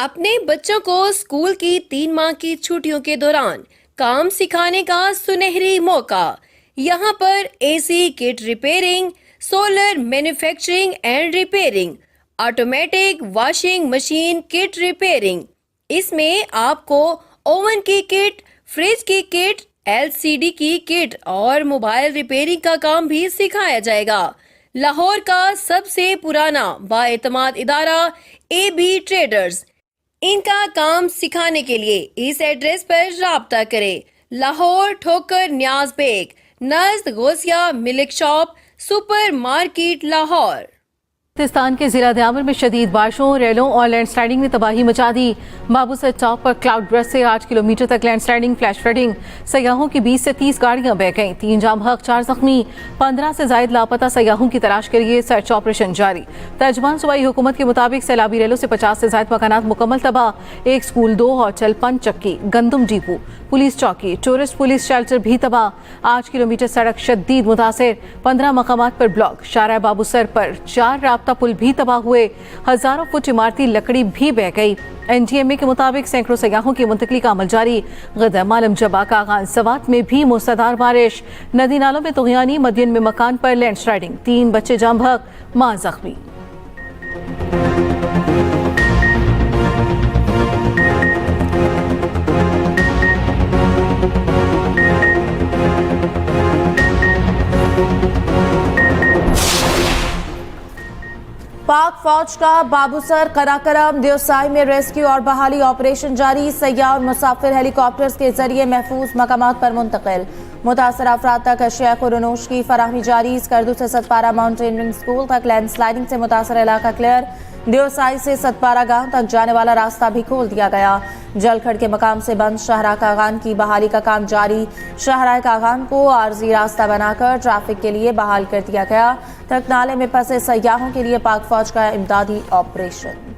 अपने बच्चों को स्कूल की 3 माह की छुट्टियों के दौरान काम सिखाने का सुनहरी मौका। यहाँ पर AC kit repairing, solar manufacturing and repairing, automatic washing machine kit repairing. इसमें आपको ओवन की किट, फ्रिज की किट, एलसीडी की किट और मोबाइल रिपेयरिंग का काम भी सिखाया जाएगा। लाहौर का सबसे पुराना बाएतमाद इदारा AB ट्रेडर्स। इनका काम सिखाने के लिए इस एड्रेस पर राब्ता करें। लाहौर ठोकर न्याज बेग, नज़द Ghausia milk shop, supermarket Lahore. Pakistan के जिला दयावर में शदीद बारिशों, रेलों और लैंडस्लाइडिंग ने तबाही मचा दी। बाबूसर टॉप पर क्लाउड ब्रस्ट से 8 किलोमीटर तक लैंडस्लाइडिंग, फ्लैश फ्लडिंग, सयाहों की 20 से 30 गाड़ियां बह गईं। 3 जाम हक, 4 जख्मी, 15 से जायद लापता सयाहों की तलाश के लिए सर्च ऑपरेशन जारी। तर्जमान सूबाई हुकूमत के मुताबिक सैलाबी रेलों से 50 से जायद मकानात मुकम्मल तबाह। 1 स्कूल, 2 होटल, 5 चक्की, गंदम डिपो, पुलिस चौकी, टूरिस्ट पुलिस शेल्टर भी तबाह। 8 किलोमीटर सड़क शदीद मुतासिर, 15 मकामात पर ब्लॉक। शारा बाबूसर पर 4 राब्ता पुल भी तबाह हुए। हजारों फुट इमारती लकड़ी भी बह गई। NTMA के मुताबिक सैकड़ों सयाहों की मुंतकली का अमल जारी। गदम, आलम जबा, कागान, सवात में भी मूसलाधार बारिश। नदी नालों में तुगयानी, मदियन में मकान पर लैंडस्लाइडिंग, 3 बच्चे जाम बहक, मां जख्मी। पाक फौज का बाबूसर, कराकरम, देवसाई में रेस्क्यू और बहाली ऑपरेशन जारी। सयाह और मुसाफिर हेलीकॉप्टर्स के जरिए महफूज मकामात पर मुंतकिल। मुतासर अफराद तक अशिया खुरनोश की फराहमी जारी। स्कर्दू से सतपारा माउंटेनियरिंग स्कूल तक लैंडस्लाइडिंग से मुतासर इलाका क्लियर। देवसाई से सतपारा गांव तक जाने वाला रास्ता भी खोल दिया गया। जलखड़ के मकाम से बंद शाहरा कागान की बहाली का काम जारी। शाहरा कागान को आर्जी रास्ता बनाकर ट्रैफिक के लिए बहाल कर दिया गया। तक नाले में फंसे सयाहों के लिए पाक फौज का इमदादी ऑपरेशन।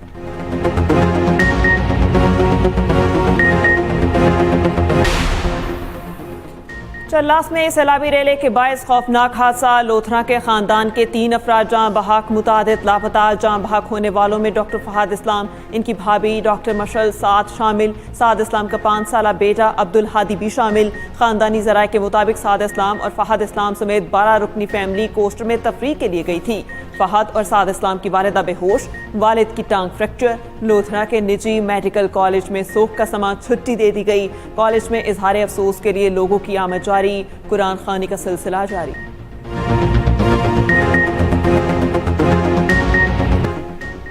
चल्लास में सैलाबी रेले के बायस खौफनाक हादसा। लोथरा के खानदान के 3 अफराद जाँ बहक, मुतादिद लापता। जाँ बहक होने वालों में डॉक्टर फहद इस्लाम, इनकी भाभी डॉक्टर मशल साद शामिल। साद इस्लाम का 5 साला बेटा अब्दुल हादी भी शामिल। खानदानी जराये के मुताबिक साद इस्लाम और फहद इस्लाम समेत 12 रुकनी फैमिली कोस्टर में तफरीह के लिए गई थी। फहद और साद इस्लाम की वालिदा बेहोश, वालिद की टांग फ्रैक्चर। लोथरा के निजी मेडिकल कॉलेज में सोख का समा छुट्टी दे दी गई। कॉलेज में इजहार अफसोस के लिए लोगों की आमद जारी। कुरान खानी का सिलसिला जारी।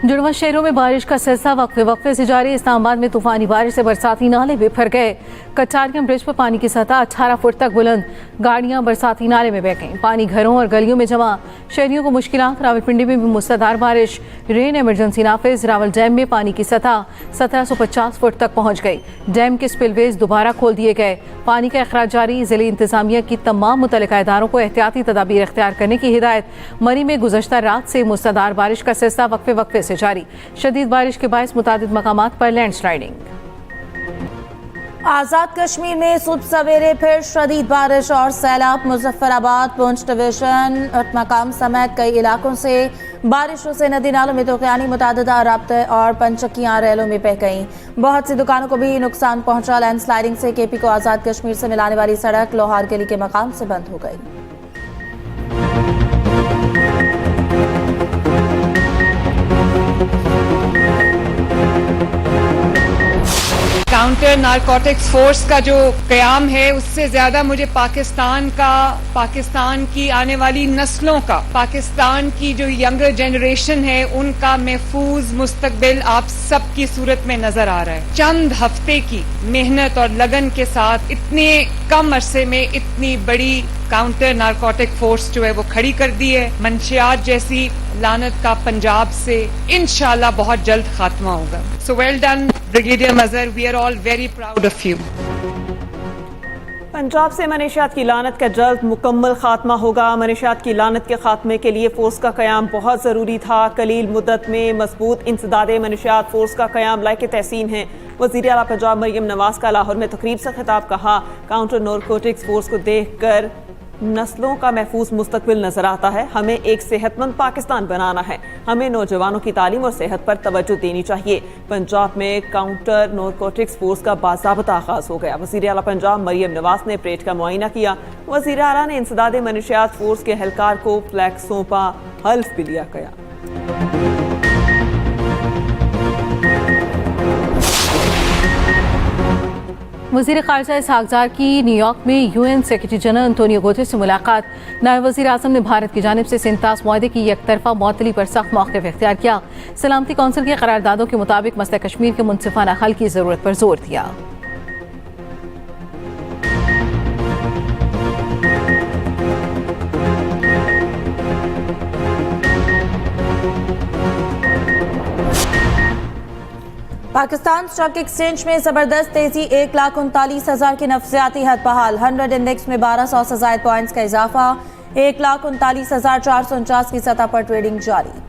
जुड़वा शहरों में बारिश का सिलसिला वक्फे वक्फे से जारी। इस्लामाबाद में तूफानी बारिश से बरसाती नाले बिफर गए। कचारियम ब्रिज पर पानी की सतह 18 फुट तक बुलंद। गाड़ियां बरसाती नाले में बह गईं। पानी घरों और गलियों में जमा। शहरियों को मुश्किलात। रावलपिंडी में भी मूसलाधार बारिश। रेन इमरजेंसी नाफिज। रावल डैम में पानी की सतह 1750 फुट तक पहुंच गई। डैम के स्पिलवेज दोबारा खोल दिए गए। पानी का अखराज जारी। जिले इंतजामिया की तमाम मुतल्लिका इदारों को एहतियाती तदाबीर इख्तियार करने की हिदायत। मरी में गुज़श्ता रात से मूसलाधार बारिश का सिलसिला वक्फे वक्फे से जारी। शदीद बारिश के बायस मुतादिद मकामात पर लैंडस्लाइडिंग। आजाद कश्मीर में सुबह सवेरे फिर शदीद बारिश और सैलाब। मुजफ्फराबाद, पुंछ डिवीजन, मकाम समेत कई इलाकों से बारिशों से नदी नालों में तुगयानी, मुतादिदा राब्ते और पंचक्कियां रेलों में बह गईं। बहुत सी दुकानों को भी नुकसान पहुंचा। लैंडस्लाइडिंग से KP को आजाद कश्मीर से मिलाने वाली सड़क लोहार गली के मकाम से बंद हो गई। काउंटर नारकोटिक्स फोर्स का जो क़याम है, उससे ज्यादा मुझे पाकिस्तान का, पाकिस्तान की आने वाली नस्लों का, पाकिस्तान की जो यंगर जनरेशन है उनका महफूज मुस्तकबिल आप सबकी सूरत में नजर आ रहा है। चंद हफ्ते की मेहनत और लगन के साथ इतने कम अरसे में इतनी बड़ी काउंटर नारकोटिक फोर्स जो है वो खड़ी कर दी है। मंशियात जैसी लानत का पंजाब से इंशाल्लाह बहुत जल्द खात्मा होगा। So well done brigadier Mazhar, we are all very proud of you. Punjab से मनशियात की लानत का जल्द मुकम्मल खात्मा होगा। मनशियात की लानत के खात्मे के लिए फोर्स का क़याम बहुत ज़रूरी था। कलील मुद्दत में मजबूत इंसदादे मनशियात फोर्स का क़याम लायक तहसीन है। वज़ीर आला पंजाब मरियम नवाज का लाहौर में तकरीब से खिताब। कहा, काउंटर नारकोटिक्स फोर्स को देख कर नस्लों का महफूज मुस्तकबिल नजर आता है। हमें एक सेहतमंद पाकिस्तान बनाना है। हमें नौजवानों की तालीम और सेहत पर तवज्जो देनी चाहिए। पंजाब में काउंटर नारकोटिक्स फोर्स का बाज़ाब्ता आगाज हो गया। वज़ीर आला पंजाब मरियम नवाज ने परेड का मुआयना किया। वज़ीर आला ने इंसदाद मनशियात फोर्स के एहलकार को फ्लैग सौंपा, हल्फ भी लिया गया। वज़ीर ख़ारिजा इसहाक़ ज़ार की न्यूयॉर्क में UN secretary general Antonio Guterres से मुलाकात। नायब वज़ीर आज़म ने भारत की जानिब से सिंतास मुआहदे की एकतरफा मुअत्तली पर सख्त मौक़िफ़ इख्तियार किया। सलामती कौंसिल की करारदादों के मुताबिक मसला कश्मीर के मुनसिफ़ाना हल की ज़रूरत पर जोर दिया। पाकिस्तान स्टॉक एक्सचेंज में जबरदस्त तेजी, 1,39,000 की नफ्सियाती हद बहाल। 100 इंडेक्स में 1200 से ज़ायद पॉइंट्स का इजाफा। 1,39,449 की सतह पर ट्रेडिंग जारी।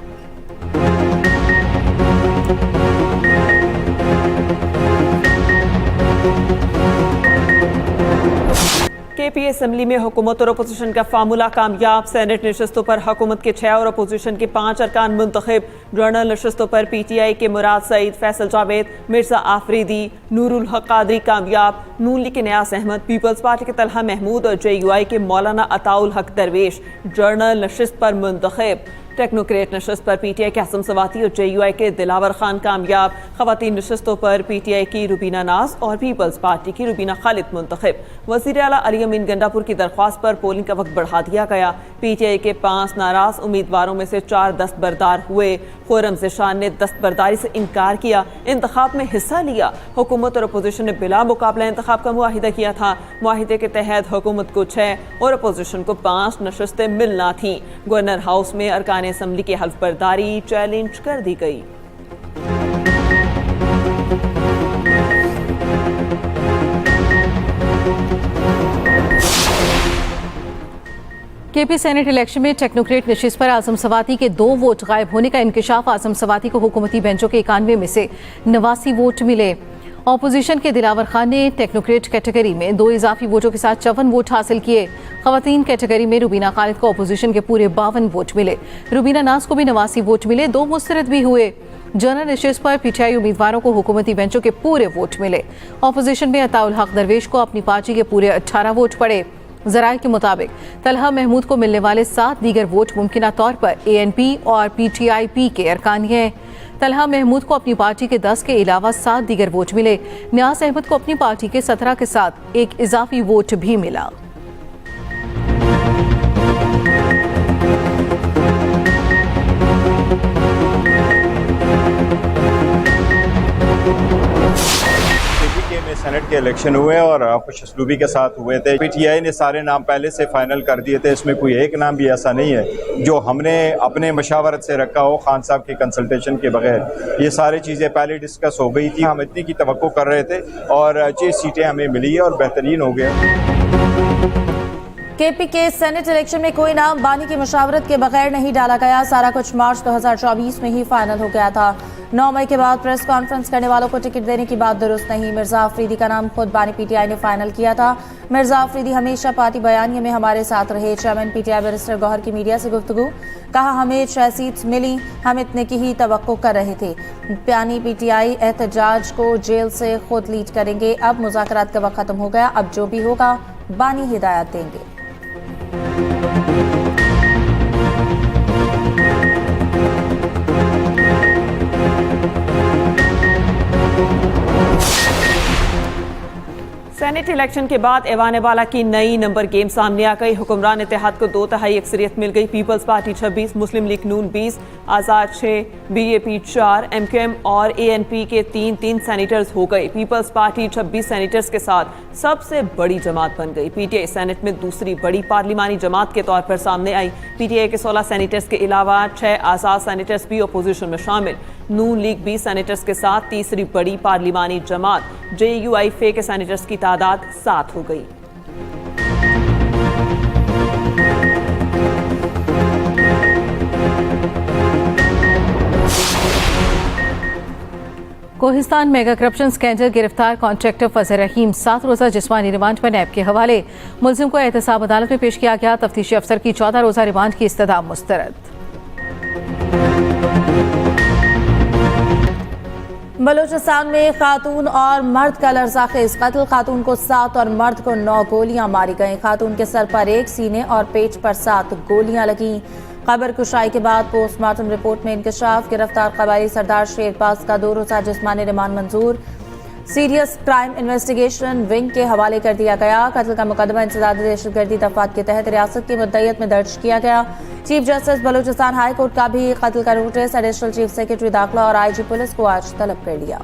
KP असम्बली में हुकूमत और अपोजिशन का फार्मूला कामयाब। सेनेट नशस्तों पर हुकूमत के 6 और अपोजिशन के 5 अरकान मुंतखब। जनरल नशस्तों पर PTI के मुराद सईद, फैसल जावेद, मिर्जा आफरीदी, नूरुल हक कादरी कामयाब। नून लीग के न्यास अहमद, पीपल्स पार्टी के तलहा महमूद और JUI के मौलाना अताउल हक दरवेश जनरल नशस्त पर मुंतखब। टेक्नोक्रेट नशस्त पर PTI के हसन सवाती और JUI के दिलावर खान कामयाब। खवातीन नशस्तों पर PTI की रुबीना नाज और पीपल्स पार्टी की रुबीना खालिद मुंतखब। वज़ीर आला अली अमीन गंडापुर की दरख्वास्त पर पोलिंग का वक्त बढ़ा दिया गया। PTI के 5 नाराज उम्मीदवारों में से 4 दस्तबरदार हुए। खुर्रम ज़ेशान ने दस्तबरदारी से इनकार किया, इंतखाब में हिस्सा लिया। हुकूमत और अपोजिशन ने बिला मुकाबला इंतखाब का मुआहिदा किया था। मुआहिदे के तहत हुकूमत को 6 और अपोजिशन को 5 नशस्तें मिलना थी। गवर्नर हाउस में अरकान असम्बली की हल्फ बर्दारी चैलेंज कर दी गई। KP सेनेट इलेक्शन में टेक्नोक्रेट नशिस्त पर आजम सवाती के 2 वोट गायब होने का इंकशाफ। आजम सवाती को हुकूमती बेंचों के 91 में से 89 वोट मिले। ऑपोजिशन के दिलावर खान ने टेक्नोक्रेट कैटेगरी में 2 इजाफी वोटों के साथ 54 वोट हासिल किए। खवातीन कैटेगरी में रुबीना खालिद को ऑपोजिशन के पूरे 52 वोट मिले। रुबीना नाज को भी 89 वोट मिले। 2 मुस्तरद भी हुए। जनरल नशिस्त पर PTI उम्मीदवारों को हुकूमती बेंचों के पूरे वोट मिले। ऑपोजिशन में अताउल हक दरवेश को अपनी पार्टी के पूरे 18 वोट पड़े। ज़राए के मुताबिक तलहा महमूद को मिलने वाले 7 दीगर वोट मुमकिना तौर पर ANP और PTIP के अरकान हैं। तलहा महमूद को अपनी पार्टी के 10 के अलावा 7 दीगर वोट मिले। न्यास अहमद को अपनी पार्टी के 17 के साथ एक इजाफी वोट भी मिला। में सेनेट के इलेक्शन हुए और खुशअस्लूबी के साथ हुए थे। PTI ने सारे नाम पहले से फाइनल कर दिए थे। इसमें कोई एक नाम भी ऐसा नहीं है जो हमने अपने मशावरत से रखा हो, खान साहब की कंसल्टेशन के बगैर। ये सारी चीज़ें पहले डिस्कस हो गई थी। हम इतनी की तवक्को कर रहे थे और 6 सीटें हमें मिली है और बेहतरीन हो गया। KP के सेनेट इलेक्शन में कोई नाम बानी की मशावरत के बगैर नहीं डाला गया। सारा कुछ मार्च 2024 में ही फाइनल हो गया था। 9 मई के बाद प्रेस कॉन्फ्रेंस करने वालों को टिकट देने की बात दुरुस्त नहीं। मिर्जा आफरीदी का नाम खुद बानी PTI ने फाइनल किया था। मिर्जा आफरीदी हमेशा पार्टी बयानिए में हमारे साथ रहे। चेयरमैन PTI बैरिस्टर गौहर की मीडिया से गुफ्तगू, कहा हमें 6 सीट्स मिली, हम इतने की ही तवक्को कर रहे थे। बानी PTI एहतजाज को जेल से खुद लीड करेंगे। अब मुज़ाकरात का वक्त खत्म हो गया, अब जो भी होगा बानी हिदायत देंगे। सेनेट इलेक्शन के बाद ऐवान बाला की नई नंबर गेम सामने आ गई। हुक्मरान इत्तेहाद को 2/3 अक्सरियत मिल गई। पीपल्स पार्टी 26, मुस्लिम लीग नून 20, आज़ाद 6, BJP 4, MQM और ANP के 3-3 सेनेटर्स हो गए। पीपल्स पार्टी 26 सेनेटर्स के साथ सबसे बड़ी जमात बन गई। PTI सेनेट में दूसरी बड़ी पार्लिमानी जमात के तौर पर सामने आई। PTI के 16 सेनेटर्स के अलावा 6 आज़ाद सेनेटर्स भी अपोजिशन में शामिल। नून लीग 20 सेनेटर्स के साथ तीसरी बड़ी पार्लिमानी जमात। JUI फे के सेनेटर्स की तादाद 7 हो गई। कोहिस्तान मेगा करप्शन स्कैंडल गिरफ्तार कॉन्ट्रैक्टर फजल रहीम 7 रोजा जिस्मानी रिमांड पर नैब के हवाले। मुलजिम को एहतसाब अदालत में पेश किया गया। तफ्तीशी अफसर की 14 रोजा रिमांड की इस्तदा मुस्तरद। बलूचिस्तान में खातून और मर्द का लड़जाखेज कत्ल। खातून को 7 और मर्द को 9 गोलियां मारी गईं। खातून के सर पर 1, सीने और पेट पर 7 गोलियां लगीं। खबर कुशाई के बाद पोस्टमार्टम रिपोर्ट में इंकशाफ। गिरफ्तार कबायली सरदार शेरबाज का 2 रोजा जिस्मानी रिमांड मंजूर। सीरियस क्राइम इन्वेस्टिगेशन विंग के हवाले कर दिया गया। कत्ल का मुकदमा इंसदादी दहशतगर्दी दफात के तहत रियासत की मुद्दईयत में दर्ज किया गया। Chief justice Balochistan high court का भी कत्ल का नोटिस एडिशनल चीफ सेक्रेटरी दाखिला और IG पुलिस को आज तलब कर लिया।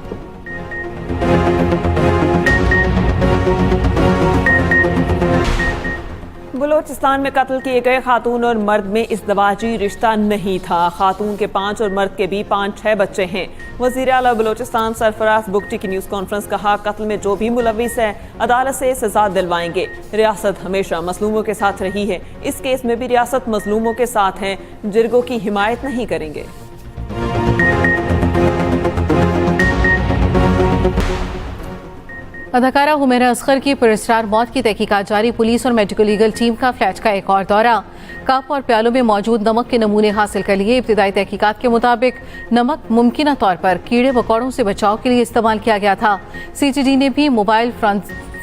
बलूचिस्तान में कत्ल किए गए खातून और मर्द में इज़दवाजी रिश्ता नहीं था। खातून के 5 और मर्द के भी 5-6 बच्चे हैं। वज़ीर आला बलूचिस्तान सरफराज बुगटी की न्यूज़ कॉन्फ्रेंस कहा, कत्ल में जो भी मुलविस है अदालत से सजा दिलवाएंगे। रियासत हमेशा मजलूमों के साथ रही है। इस केस में भी रियासत मजलूमों के साथ है। जिरगों की हिमायत नहीं करेंगे। अदाकारा हुमैरा असगर की पुरस्कार मौत की तहकीकात जारी। पुलिस और मेडिकल लीगल टीम का फ्लैट का एक और दौरा। कप और प्यालों में मौजूद नमक के नमूने हासिल कर लिए। इब्तिदाई तहकीकात के मुताबिक नमक मुमकिना तौर पर कीड़े मकोड़ों से बचाव के लिए इस्तेमाल किया गया था। CTD ने भी मोबाइल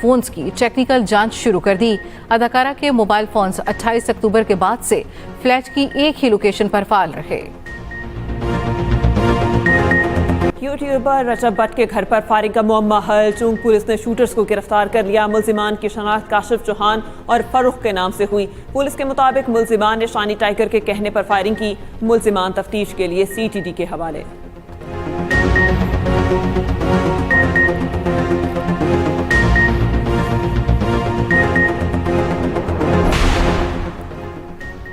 फोन्स की टेक्निकल जांच शुरू कर दी। अदाकारा के मोबाइल फोन्स 28 अक्टूबर के बाद से फ्लैट की एक ही लोकेशन पर फाल रहे। यूट्यूबर रजब भट्ट के घर पर फायरिंग का मुअम्मा हल। चूंग पुलिस ने शूटर्स को गिरफ्तार कर लिया। मुल्जिमान की शनाख्त काशिफ चौहान और फरुख के नाम से हुई। पुलिस के मुताबिक मुल्जिमान ने शानी टाइगर के कहने पर फायरिंग की। मुल्जिमान तफ्तीश के लिए CTD के हवाले।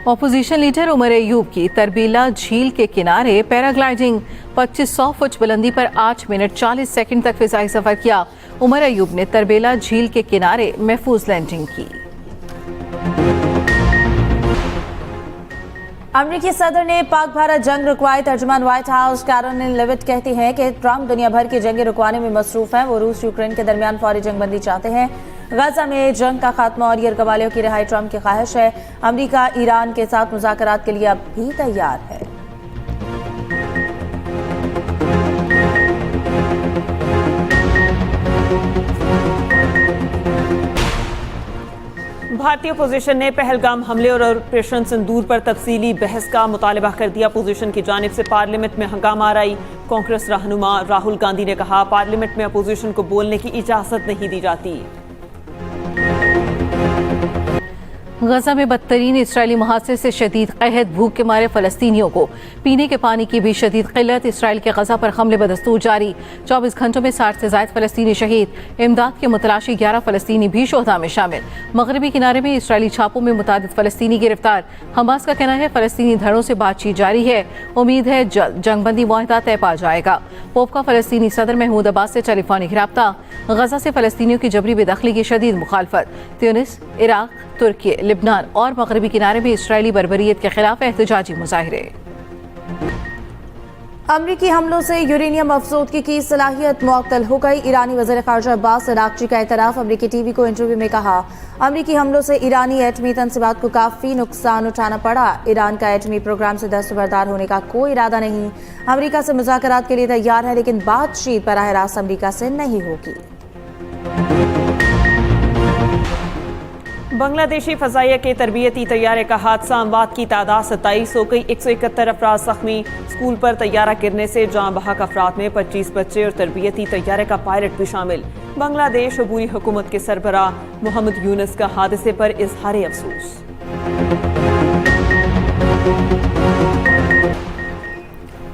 ऑपोजिशन लीडर उमर अयूब की तरबीला झील के किनारे पैराग्लाइडिंग 2500 फुट बुलंदी पर 8 मिनट 40 सेकंड तक फिजाई सफर किया। उमर अयूब ने तरबीला झील के किनारे महफूज लैंडिंग की। अमरीकी सदर ने पाक भारत जंग रुकवाई। तर्जुमान व्हाइट हाउस कैरोलिन लेविट कहती हैं कि ट्रंप दुनिया भर की जंगें रुकवाने में मसरूफ हैं। वो रूस यूक्रेन के दरमियान फौरी जंगबंदी चाहते हैं। गाजा में जंग का खात्मा और यरगमालियों की रिहाई ट्रंप की ख्वाहिश है। अमरीका ईरान के साथ मुज़ाकरात के लिए अब भी तैयार है। भारतीय अपोजिशन ने पहलगाम हमले और ऑपरेशन सिंदूर पर तफसीली बहस का मुतालबा कर दिया। अपोजिशन की जानिब से पार्लियामेंट में हंगामा आराई। कांग्रेस रहनुमा राहुल गांधी ने कहा, पार्लियामेंट में अपोजिशन को बोलने की इजाजत नहीं दी जाती। गजा में बदतरीन इसराइली मुहासरे से शदीद कहत। भूख के मारे फलस्तीनियों को पीने के पानी की भी शदीद किल्लत। इसराइल के गजा पर हमले बदस्तूर जारी। 24 घंटों में 60 से ज्यादा फलस्तीनी शहीद। इमदाद के मुतलाशी 11 फलस्तीनी भी शोहदा में शामिल। मगरबी किनारे में इसराइली छापों में मुतादिद फलस्तीनी गिरफ्तार। हमास का कहना है फलस्तीनी धड़ों से बातचीत जारी है। उम्मीद है जल्द जंगबंदी मुआहदा तय पा जाएगा। पोप का फलस्तीनी सदर महमूद अब्बास से टेलीफोनिक राब्ता। गजा से फलस्तीनियों की जबरी बेदखली की शदीद मुखालफत। ट्यूनिस, इराक, तुर्की, लिबनान और मगरबी किनारे में इसराइली बर्बरियत के खिलाफ एहतजाजी मुजाहिरे। अमरीकी हमलों से यूरेनियम अफसोदगी की सलाहियत मुअत्तल हो गई। ईरानी वज़ीर ख़ारजा अब्बास अरागची का एतराफ़। अमरीकी TV को इंटरव्यू में कहा, अमरीकी हमलों से ईरानी एटमी तंसीबात को काफ़ी नुकसान उठाना पड़ा। ईरान का एटमी प्रोग्राम से दस्तबरदार होने का कोई इरादा नहीं। अमरीका से मुज़ाकरात के लिए तैयार है, लेकिन बातचीत बराह रास्त अमरीका से नहीं होगी। बांग्लादेशी फजाइया के तरबियती तैयारे का हादसा। अमवात की तादाद 27 हो गई। 171 अफराद जख्मी। स्कूल पर तैयारा गिरने से जाँ बहक अफराद में 25 बच्चे और तरबियती तैयारे का पायलट भी शामिल। बांग्लादेश अबूरी हुकूमत के सरबराह मोहम्मद यूनुस का हादसे पर इजहार अफसोस।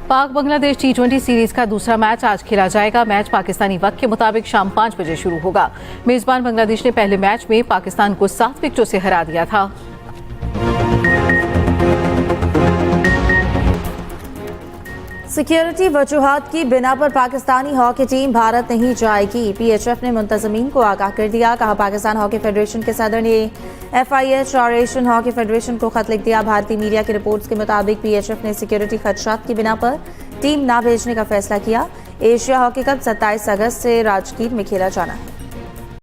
पाक बांग्लादेश T20 सीरीज का दूसरा मैच आज खेला जाएगा। मैच पाकिस्तानी वक्त के मुताबिक शाम 5 बजे शुरू होगा। मेजबान बांग्लादेश ने पहले मैच में पाकिस्तान को 7 विकेटों से हरा दिया था। सिक्योरिटी वजूहात की बिना पर पाकिस्तानी हॉकी टीम भारत नहीं जाएगी। PHF ने मुंतजमीन को आगाह कर दिया। कहा, पाकिस्तान हॉकी फेडरेशन के सदर ने FIH और एशियन हॉकी फेडरेशन को खत लिख दिया। भारतीय मीडिया की रिपोर्ट्स के मुताबिक PHF ने सिक्योरिटी खदशात की बिना पर टीम ना भेजने का फैसला किया। एशिया हॉकी कप 27 अगस्त से राजगीर में खेला जाना है।